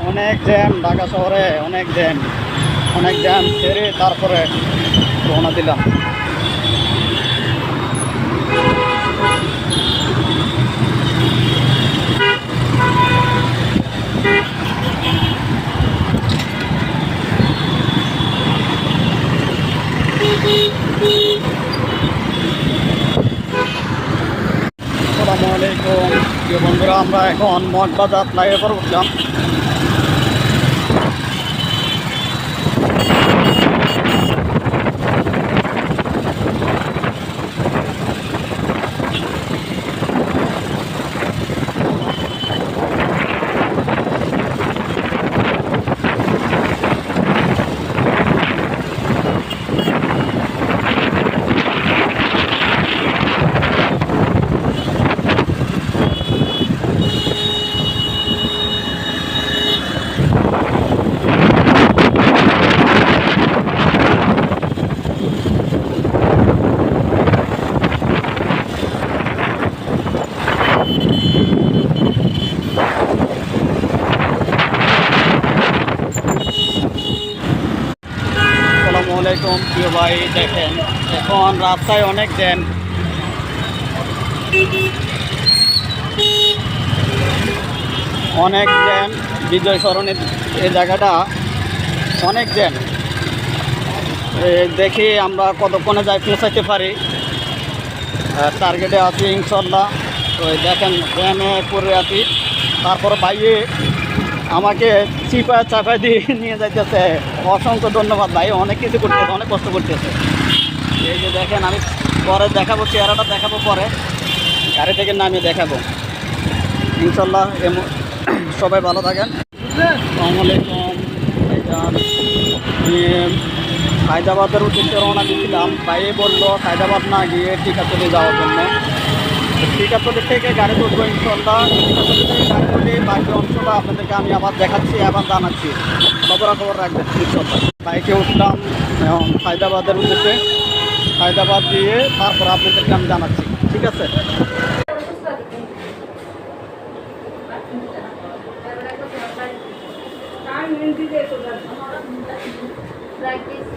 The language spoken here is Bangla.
অনেক জ্যাম ঢাকা শহরে, অনেক জ্যাম ছেড়ে তারপরে রওনা দিলাম। আসসালামু আলাইকুম প্রিয় বন্ধুরা, আমরা এখন মগবাজার ফ্লাইওভার উঠলাম। আসসালামু আলাইকুম প্রিয় ভাই, দেখেন এখন রাস্তায় অনেক জ্যাম। বিজয় সরণির এই জায়গাটা অনেক জ্যাম। দেখি আমরা কতক্ষণে যাই পৌঁছাইতে পারি। টার্গেটে আছি ইনশাল্লাহ। তো দেখেন জ্যামে পড়ে আছি, তারপর বাইরে আমাকে চাপায় দিয়ে নিয়ে যাইতেছে। অসংখ্য ধন্যবাদ ভাই, অনেক কিছু করতেছে, অনেক কষ্ট করতেছে। এই যে দেখেন, আমি পরে দেখাবো, চেহারাটা দেখাবো, পরে গাড়ি থেকে নামিয়ে দেখাবো ইনশাল্লাহ। সবাই ভালো থাকেন। আসসালামু আলাইকুম ভাইজান, হায়দ্রাবাদের উদ্দেশ্যে রওনা দিয়েছিলাম। ভাই বললো হায়দ্রাবাদ না গিয়ে টিকাতলি যাওয়ার জন্য। টিকাতলি থেকে গাড়ি তুলবো ইনশাল্লাহ। টিকাতলি থেকে গাড়ি তুলে বাকি অংশটা আপনাদেরকে আমি আবার দেখাচ্ছি, আবার জানাচ্ছি। খবর রাখবেন ইনশাল্লাহ। বাইকে উঠলাম হায়দ্রাবাদের উদ্দেশ্যে। হায়দ্রাবাদ দিয়ে তারপর আপনাদেরকে আমি জানাচ্ছি, ঠিক আছে? like this.